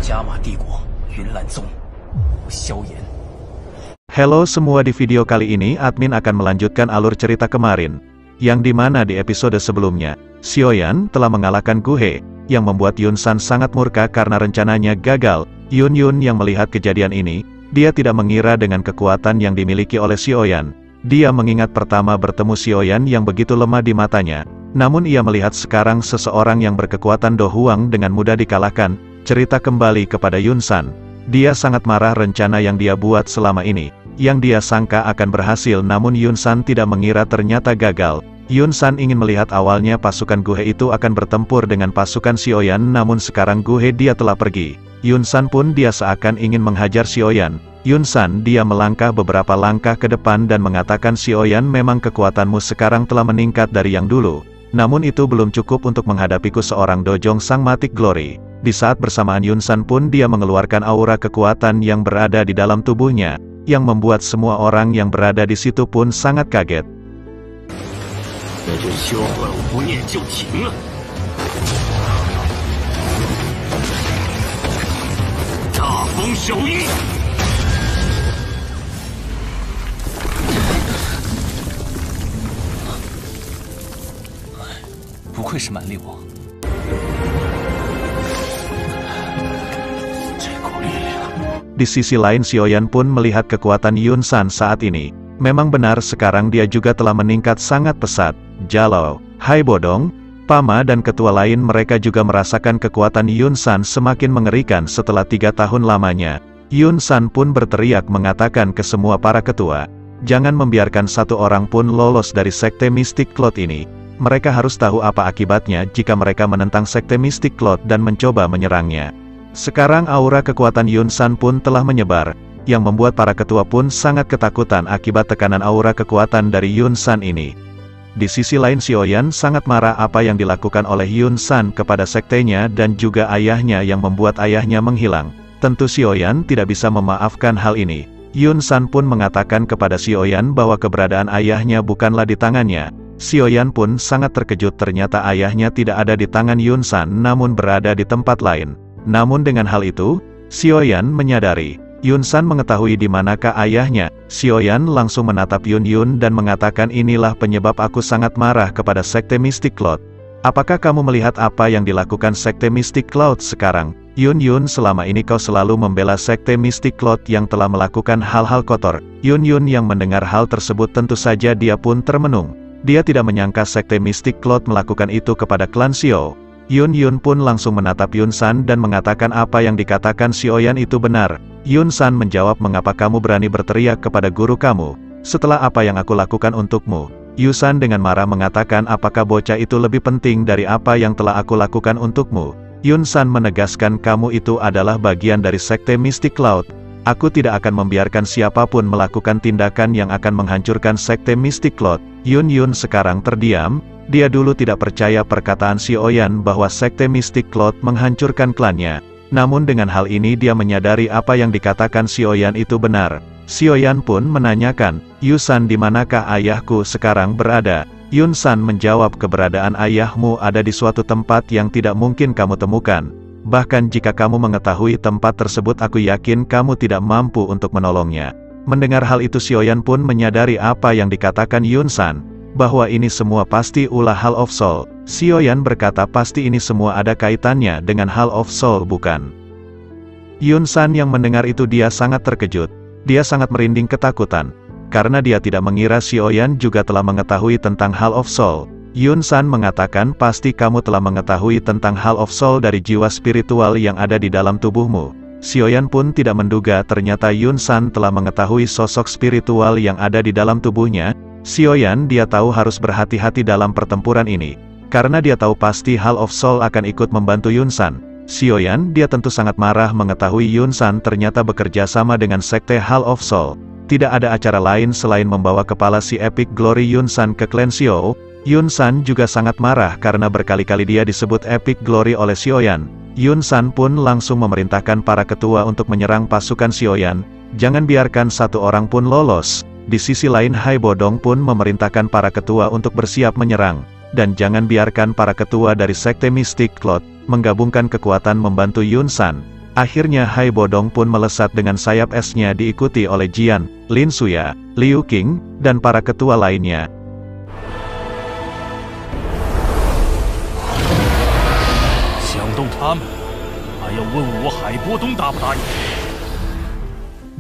加玛帝国云岚宗萧炎。 Halo semua, di video kali ini admin akan melanjutkan alur cerita kemarin, yang dimana di episode sebelumnya, Xiaoyan telah mengalahkan Gu He, yang membuat Yun San sangat murka karena rencananya gagal. Yun yang melihat kejadian ini, dia tidak mengira dengan kekuatan yang dimiliki oleh Xiaoyan. Dia mengingat pertama bertemu Xiaoyan yang begitu lemah di matanya, namun ia melihat sekarang seseorang yang berkekuatan Do Huang dengan mudah dikalahkan. Cerita kembali kepada Yun San. Dia sangat marah rencana yang dia buat selama ini, yang dia sangka akan berhasil, namun Yun San tidak mengira ternyata gagal. Yun San ingin melihat awalnya pasukan Gu He itu akan bertempur dengan pasukan Xiaoyan, namun sekarang Gu He dia telah pergi. Yun San pun dia seakan ingin menghajar Xiaoyan. Yun San dia melangkah beberapa langkah ke depan dan mengatakan, Xiaoyan, memang kekuatanmu sekarang telah meningkat dari yang dulu, namun itu belum cukup untuk menghadapiku seorang Dojong Sang Matic Glory. Di saat bersamaan Yun San pun dia mengeluarkan aura kekuatan yang berada di dalam tubuhnya, yang membuat semua orang yang berada di situ pun sangat kaget. Di sisi lain Xiaoyan pun melihat kekuatan Yun San saat ini. Memang benar sekarang dia juga telah meningkat sangat pesat. Jalou, Hai Bodong, Pama dan ketua lain mereka juga merasakan kekuatan Yun San semakin mengerikan setelah 3 tahun lamanya. Yun San pun berteriak mengatakan ke semua para ketua, jangan membiarkan satu orang pun lolos dari sekte Mystic Cloud ini. Mereka harus tahu apa akibatnya jika mereka menentang sekte Mystic Cloud dan mencoba menyerangnya. Sekarang aura kekuatan Yun San pun telah menyebar, yang membuat para ketua pun sangat ketakutan akibat tekanan aura kekuatan dari Yun San ini. Di sisi lain Xiaoyan sangat marah apa yang dilakukan oleh Yun San kepada sektenya dan juga ayahnya yang membuat ayahnya menghilang. Tentu Xiaoyan tidak bisa memaafkan hal ini. Yun San pun mengatakan kepada Xiaoyan bahwa keberadaan ayahnya bukanlah di tangannya. Xiaoyan pun sangat terkejut ternyata ayahnya tidak ada di tangan Yun San namun berada di tempat lain. Namun dengan hal itu, Xiaoyan menyadari, Yun San mengetahui di manakah ayahnya. Xiaoyan langsung menatap Yun dan mengatakan, inilah penyebab aku sangat marah kepada sekte Mystic Cloud. Apakah kamu melihat apa yang dilakukan sekte Mystic Cloud sekarang? Yun, selama ini kau selalu membela sekte Mystic Cloud yang telah melakukan hal-hal kotor. Yun yang mendengar hal tersebut tentu saja dia pun termenung. Dia tidak menyangka sekte Mystic Cloud melakukan itu kepada klan Xiao. Yun pun langsung menatap Yun San dan mengatakan apa yang dikatakan Xiaoyan itu benar. Yun San menjawab, mengapa kamu berani berteriak kepada guru kamu, setelah apa yang aku lakukan untukmu? Yun San dengan marah mengatakan, apakah bocah itu lebih penting dari apa yang telah aku lakukan untukmu? Yun San menegaskan, kamu itu adalah bagian dari sekte Mystic Cloud. Aku tidak akan membiarkan siapapun melakukan tindakan yang akan menghancurkan sekte Mystic Cloud. Yun sekarang terdiam. Dia dulu tidak percaya perkataan Xiaoyan bahwa sekte Mystic Cloud menghancurkan klannya. Namun dengan hal ini dia menyadari apa yang dikatakan Xiaoyan itu benar. Xiaoyan pun menanyakan, Yun San, di manakah ayahku sekarang berada? Yun San menjawab, keberadaan ayahmu ada di suatu tempat yang tidak mungkin kamu temukan. Bahkan jika kamu mengetahui tempat tersebut aku yakin kamu tidak mampu untuk menolongnya. Mendengar hal itu Xiaoyan pun menyadari apa yang dikatakan Yun San, bahwa ini semua pasti ulah Hall of Soul. Xiaoyan berkata pasti ini semua ada kaitannya dengan Hall of Soul bukan? Yun San yang mendengar itu dia sangat terkejut. Dia sangat merinding ketakutan, karena dia tidak mengira Xiaoyan juga telah mengetahui tentang Hall of Soul. Yun San mengatakan pasti kamu telah mengetahui tentang Hall of Soul dari jiwa spiritual yang ada di dalam tubuhmu. Xiaoyan pun tidak menduga ternyata Yun San telah mengetahui sosok spiritual yang ada di dalam tubuhnya. Xiaoyan dia tahu harus berhati-hati dalam pertempuran ini, karena dia tahu pasti Hall of Soul akan ikut membantu Yun San. Xiaoyan dia tentu sangat marah mengetahui Yun San ternyata bekerja sama dengan sekte Hall of Soul. Tidak ada acara lain selain membawa kepala si Epic Glory Yun San ke klan Xiao. Yun San juga sangat marah karena berkali-kali dia disebut Epic Glory oleh Xiaoyan. Yun San pun langsung memerintahkan para ketua untuk menyerang pasukan Xiaoyan. Jangan biarkan satu orang pun lolos. Di sisi lain Hai Bodong pun memerintahkan para ketua untuk bersiap menyerang. Dan jangan biarkan para ketua dari sekte Mystic Cloud menggabungkan kekuatan membantu Yun San. Akhirnya Hai Bodong pun melesat dengan sayap esnya diikuti oleh Jian, Lin Suya, Liu Qing, dan para ketua lainnya.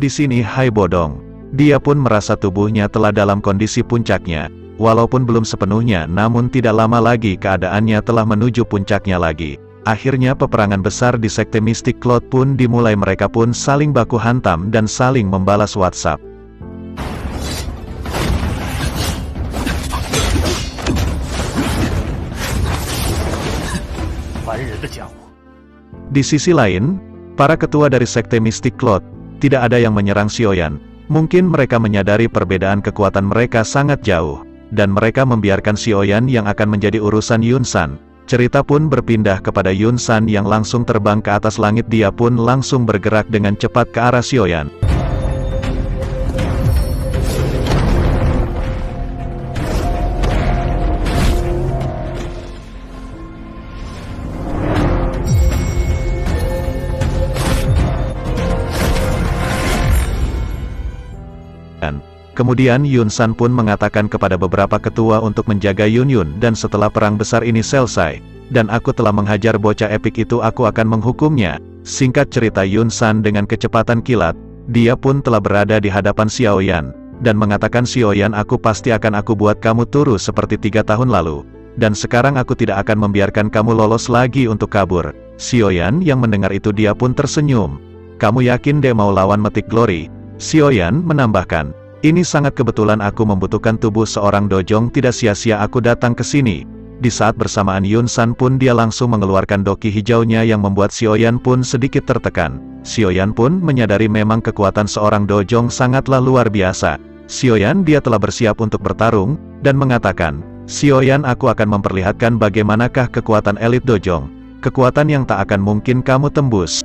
Di sini Hai Bodong, dia pun merasa tubuhnya telah dalam kondisi puncaknya, walaupun belum sepenuhnya, namun tidak lama lagi keadaannya telah menuju puncaknya lagi. Akhirnya peperangan besar di Sekte Mistik Cloud pun dimulai, mereka pun saling baku hantam dan saling membalas WhatsApp. Di sisi lain, para ketua dari Sekte Mistik Cloud, tidak ada yang menyerang Xiaoyan. Mungkin mereka menyadari perbedaan kekuatan mereka sangat jauh, dan mereka membiarkan Xiaoyan yang akan menjadi urusan Yun San. Cerita pun berpindah kepada Yun San yang langsung terbang ke atas langit, dia pun langsung bergerak dengan cepat ke arah Xiaoyan. Kemudian Yun San pun mengatakan kepada beberapa ketua untuk menjaga Yun Yun, dan setelah perang besar ini selesai, dan aku telah menghajar bocah epik itu, aku akan menghukumnya. Singkat cerita, Yun San dengan kecepatan kilat, dia pun telah berada di hadapan Xiaoyan, dan mengatakan, Xiaoyan, aku pasti akan aku buat kamu turu seperti 3 tahun lalu, dan sekarang aku tidak akan membiarkan kamu lolos lagi untuk kabur. Xiaoyan yang mendengar itu dia pun tersenyum. Kamu yakin dia mau lawan Mythic Glory? Xiaoyan menambahkan, ini sangat kebetulan, aku membutuhkan tubuh seorang dojong, tidak sia-sia aku datang ke sini. Di saat bersamaan Yun San pun dia langsung mengeluarkan doki hijaunya yang membuat Xiaoyan pun sedikit tertekan. Xiaoyan pun menyadari memang kekuatan seorang dojong sangatlah luar biasa. Xiaoyan dia telah bersiap untuk bertarung, dan mengatakan, Xiaoyan, aku akan memperlihatkan bagaimanakah kekuatan elit dojong. Kekuatan yang tak akan mungkin kamu tembus.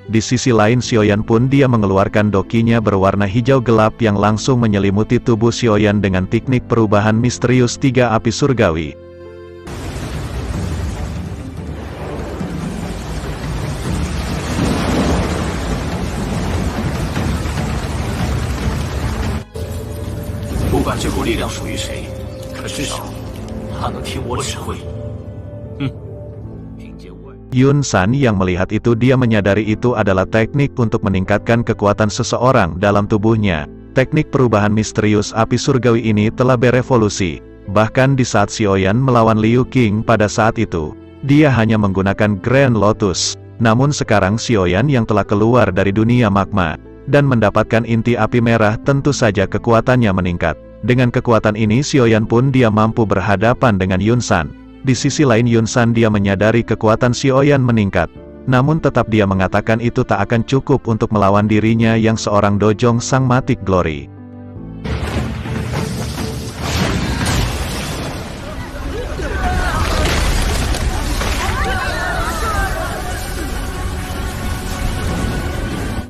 Di sisi lain Xiaoyan pun dia mengeluarkan dokinya berwarna hijau gelap yang langsung menyelimuti tubuh Xiaoyan dengan teknik perubahan misterius 3 api surgawi. Yun San yang melihat itu, dia menyadari itu adalah teknik untuk meningkatkan kekuatan seseorang dalam tubuhnya. Teknik perubahan misterius api surgawi ini telah berevolusi. Bahkan di saat Xiaoyan melawan Liu Qing pada saat itu, dia hanya menggunakan Grand Lotus. Namun sekarang Xiaoyan yang telah keluar dari dunia magma, dan mendapatkan inti api merah, tentu saja kekuatannya meningkat. Dengan kekuatan ini Xiaoyan pun dia mampu berhadapan dengan Yun San. Di sisi lain Yun San dia menyadari kekuatan Xiaoyan meningkat. Namun tetap dia mengatakan itu tak akan cukup untuk melawan dirinya yang seorang dojong sang Mythic Glory.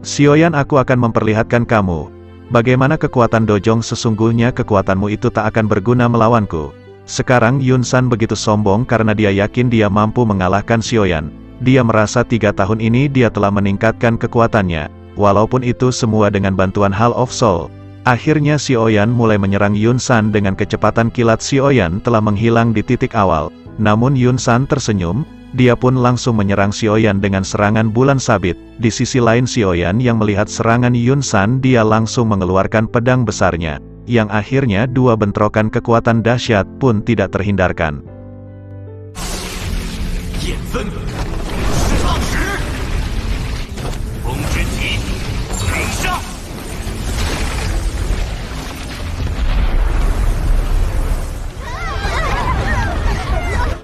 Xiaoyan, aku akan memperlihatkan kamu bagaimana kekuatan dojong sesungguhnya. Kekuatanmu itu tak akan berguna melawanku. Sekarang Yun San begitu sombong karena dia yakin dia mampu mengalahkan Xiaoyan. Dia merasa 3 tahun ini dia telah meningkatkan kekuatannya, walaupun itu semua dengan bantuan Hall of Soul. Akhirnya Xiaoyan mulai menyerang Yun San dengan kecepatan kilat. Xiaoyan telah menghilang di titik awal, namun Yun San tersenyum, dia pun langsung menyerang Xiaoyan dengan serangan bulan sabit. Di sisi lain Xiaoyan yang melihat serangan Yun San, dia langsung mengeluarkan pedang besarnya, yang akhirnya 2 bentrokan kekuatan dahsyat pun tidak terhindarkan.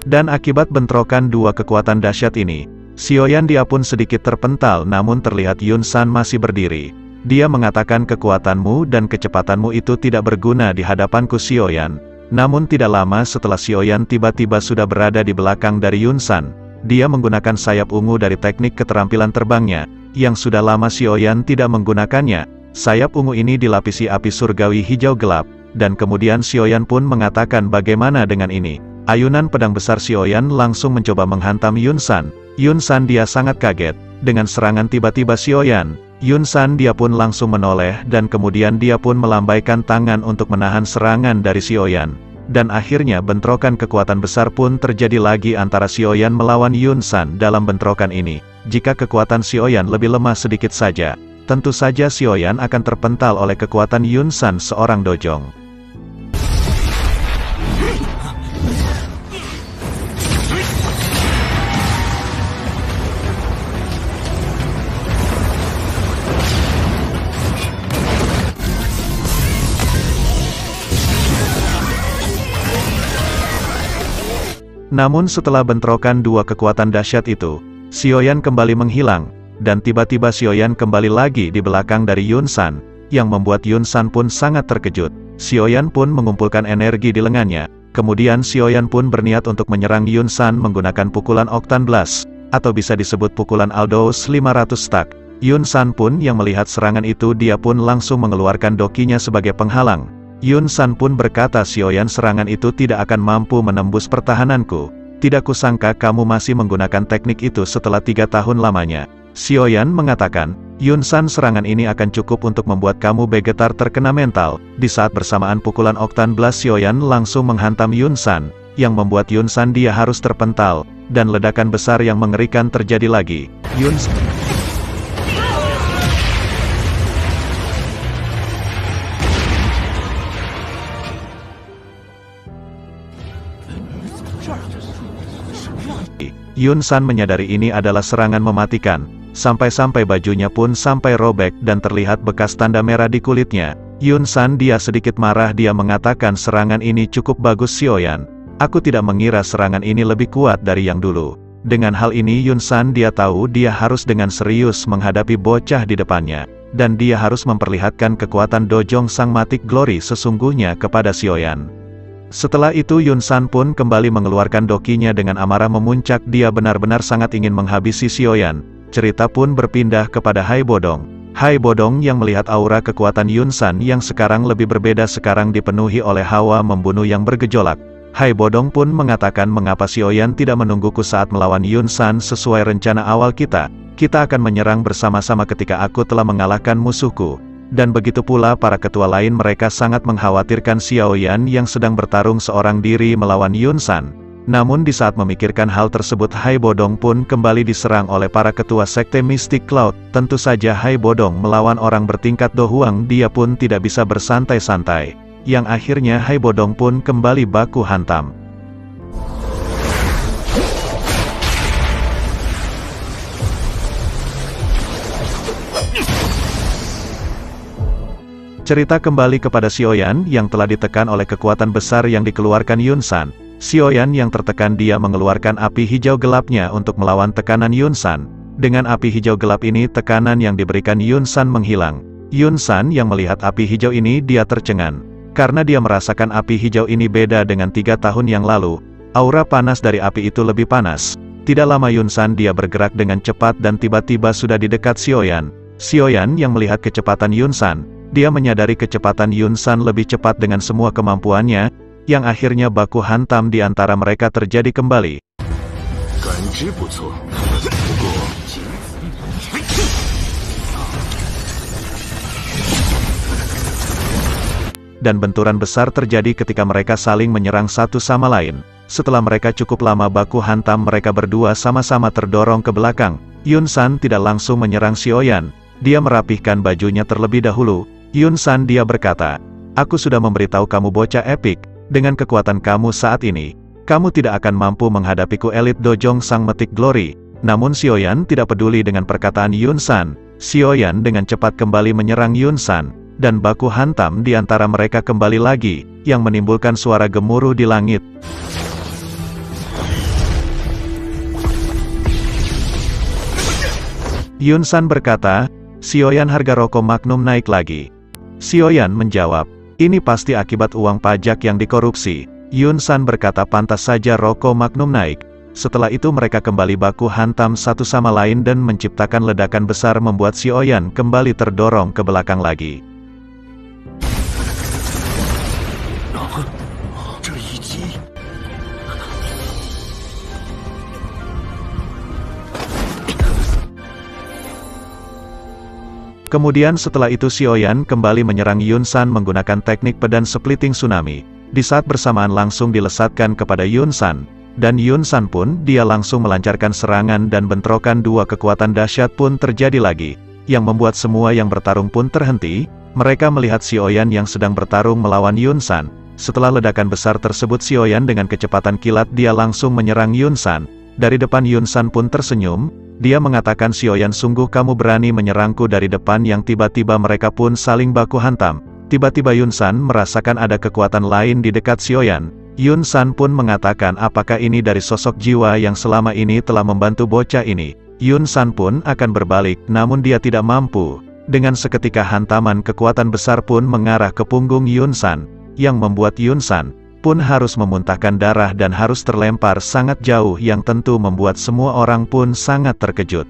Dan akibat bentrokan 2 kekuatan dahsyat ini, Xiaoyan dia pun sedikit terpental, namun terlihat Yun San masih berdiri. Dia mengatakan, kekuatanmu dan kecepatanmu itu tidak berguna di hadapanku Xiaoyan. Namun tidak lama setelah Xiaoyan tiba-tiba sudah berada di belakang dari Yun San. Dia menggunakan sayap ungu dari teknik keterampilan terbangnya, yang sudah lama Xiaoyan tidak menggunakannya. Sayap ungu ini dilapisi api surgawi hijau gelap, dan kemudian Xiaoyan pun mengatakan bagaimana dengan ini. Ayunan pedang besar Xiaoyan langsung mencoba menghantam Yun San. Yun San dia sangat kaget, dengan serangan tiba-tiba Xiaoyan. Yun San dia pun langsung menoleh dan kemudian dia pun melambaikan tangan untuk menahan serangan dari Xiaoyan. Dan akhirnya bentrokan kekuatan besar pun terjadi lagi antara Xiaoyan melawan Yun San dalam bentrokan ini. Jika kekuatan Xiaoyan lebih lemah sedikit saja, tentu saja Xiaoyan akan terpental oleh kekuatan Yun San seorang dojong. Namun setelah bentrokan dua kekuatan dahsyat itu, Xiaoyan kembali menghilang, dan tiba-tiba Xiaoyan kembali lagi di belakang dari Yun San, yang membuat Yun San pun sangat terkejut. Xiaoyan pun mengumpulkan energi di lengannya, kemudian Xiaoyan pun berniat untuk menyerang Yun San menggunakan pukulan Octan Blast, atau bisa disebut pukulan Aldous 500 Stack. Yun San pun yang melihat serangan itu dia pun langsung mengeluarkan dokinya sebagai penghalang. Yun San pun berkata, Xiaoyan, serangan itu tidak akan mampu menembus pertahananku. Tidak kusangka kamu masih menggunakan teknik itu setelah 3 tahun lamanya. Xiaoyan mengatakan, Yun San, serangan ini akan cukup untuk membuat kamu bergetar terkena mental. Di saat bersamaan pukulan Octan Blast Xiaoyan langsung menghantam Yun San, yang membuat Yun San dia harus terpental, dan ledakan besar yang mengerikan terjadi lagi. Yun San menyadari ini adalah serangan mematikan, sampai-sampai bajunya pun sampai robek dan terlihat bekas tanda merah di kulitnya. Yun San dia sedikit marah, dia mengatakan serangan ini cukup bagus Xiaoyan. Aku tidak mengira serangan ini lebih kuat dari yang dulu. Dengan hal ini Yun San dia tahu dia harus dengan serius menghadapi bocah di depannya, dan dia harus memperlihatkan kekuatan Dojong Sang Matic Glory sesungguhnya kepada Xiaoyan. Setelah itu Yun San pun kembali mengeluarkan dokinya dengan amarah memuncak, dia benar-benar sangat ingin menghabisi Xiaoyan. Cerita pun berpindah kepada Hai Bodong. Hai Bodong yang melihat aura kekuatan Yun San yang sekarang lebih berbeda, sekarang dipenuhi oleh hawa membunuh yang bergejolak. Hai Bodong pun mengatakan, mengapa Xiaoyan tidak menungguku saat melawan Yun San sesuai rencana awal kita? Kita akan menyerang bersama-sama ketika aku telah mengalahkan musuhku. Dan begitu pula para ketua lain, mereka sangat mengkhawatirkan Xiaoyan yang sedang bertarung seorang diri melawan Yun San. Namun di saat memikirkan hal tersebut, Hai Bodong pun kembali diserang oleh para ketua sekte Mystic Cloud. Tentu saja Hai Bodong melawan orang bertingkat Do Huang, dia pun tidak bisa bersantai-santai. Yang akhirnya Hai Bodong pun kembali baku hantam. Cerita kembali kepada Xiaoyan yang telah ditekan oleh kekuatan besar yang dikeluarkan Yun San. Xiaoyan yang tertekan, dia mengeluarkan api hijau gelapnya untuk melawan tekanan Yun San. Dengan api hijau gelap ini tekanan yang diberikan Yun San menghilang. Yun San yang melihat api hijau ini dia tercengang. Karena dia merasakan api hijau ini beda dengan 3 tahun yang lalu. Aura panas dari api itu lebih panas. Tidak lama Yun San dia bergerak dengan cepat dan tiba-tiba sudah di dekat Xiaoyan. Xiaoyan yang melihat kecepatan Yun San, dia menyadari kecepatan Yun San lebih cepat dengan semua kemampuannya, yang akhirnya baku hantam di antara mereka terjadi kembali. Dan benturan besar terjadi ketika mereka saling menyerang satu sama lain. Setelah mereka cukup lama baku hantam, mereka berdua sama-sama terdorong ke belakang. Yun San tidak langsung menyerang Xiaoyan, dia merapihkan bajunya terlebih dahulu. Yun San dia berkata, aku sudah memberitahu kamu bocah epik, dengan kekuatan kamu saat ini, kamu tidak akan mampu menghadapiku elit Dojong Sang Matic Glory. Namun Xiaoyan tidak peduli dengan perkataan Yun San. Xiaoyan dengan cepat kembali menyerang Yun San, dan baku hantam di antara mereka kembali lagi, yang menimbulkan suara gemuruh di langit. Yun San berkata, Xiaoyan, harga rokok Magnum naik lagi. Xiaoyan menjawab, ini pasti akibat uang pajak yang dikorupsi. Yun San berkata, pantas saja rokok Magnum naik. Setelah itu mereka kembali baku hantam satu sama lain dan menciptakan ledakan besar membuat Xiaoyan kembali terdorong ke belakang lagi. Kemudian setelah itu Xiaoyan kembali menyerang Yun San menggunakan teknik pedang splitting tsunami. Di saat bersamaan langsung dilesatkan kepada Yun San. Dan Yun San pun, dia langsung melancarkan serangan dan bentrokan dua kekuatan dahsyat pun terjadi lagi. Yang membuat semua yang bertarung pun terhenti. Mereka melihat Xiaoyan yang sedang bertarung melawan Yun San. Setelah ledakan besar tersebut Xiaoyan dengan kecepatan kilat dia langsung menyerang Yun San. Dari depan Yun San pun tersenyum. Dia mengatakan, Xiaoyan, sungguh kamu berani menyerangku dari depan. Yang tiba-tiba mereka pun saling baku hantam. Tiba-tiba Yun San merasakan ada kekuatan lain di dekat Xiaoyan. Yun San pun mengatakan apakah ini dari sosok jiwa yang selama ini telah membantu bocah ini. Yun San pun akan berbalik, namun dia tidak mampu. Dengan seketika hantaman kekuatan besar pun mengarah ke punggung Yun San. Yang membuat Yun San pun harus memuntahkan darah dan harus terlempar sangat jauh yang tentu membuat semua orang pun sangat terkejut.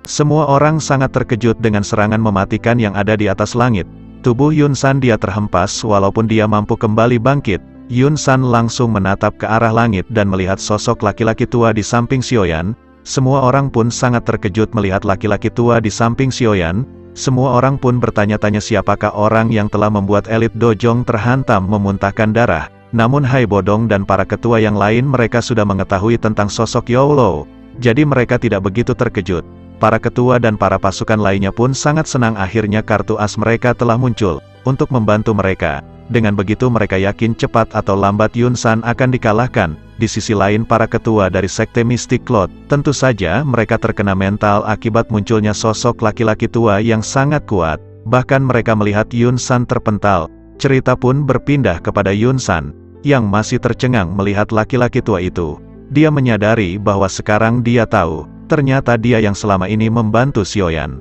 Semua orang sangat terkejut dengan serangan mematikan yang ada di atas langit. Tubuh Yun San dia terhempas walaupun dia mampu kembali bangkit. Yun San langsung menatap ke arah langit dan melihat sosok laki-laki tua di samping Xiaoyan. Semua orang pun sangat terkejut melihat laki-laki tua di samping Xiaoyan. Semua orang pun bertanya-tanya siapakah orang yang telah membuat elit dojong terhantam memuntahkan darah. Namun Hai Bodong dan para ketua yang lain mereka sudah mengetahui tentang sosok Yolo. Jadi mereka tidak begitu terkejut. Para ketua dan para pasukan lainnya pun sangat senang akhirnya kartu as mereka telah muncul, untuk membantu mereka. Dengan begitu mereka yakin cepat atau lambat Yun San akan dikalahkan. Di sisi lain para ketua dari Sekte Mystic Cloud, tentu saja mereka terkena mental akibat munculnya sosok laki-laki tua yang sangat kuat. Bahkan mereka melihat Yun San terpental. Cerita pun berpindah kepada Yun San, yang masih tercengang melihat laki-laki tua itu. Dia menyadari bahwa sekarang dia tahu. Ternyata dia yang selama ini membantu Xiaoyan.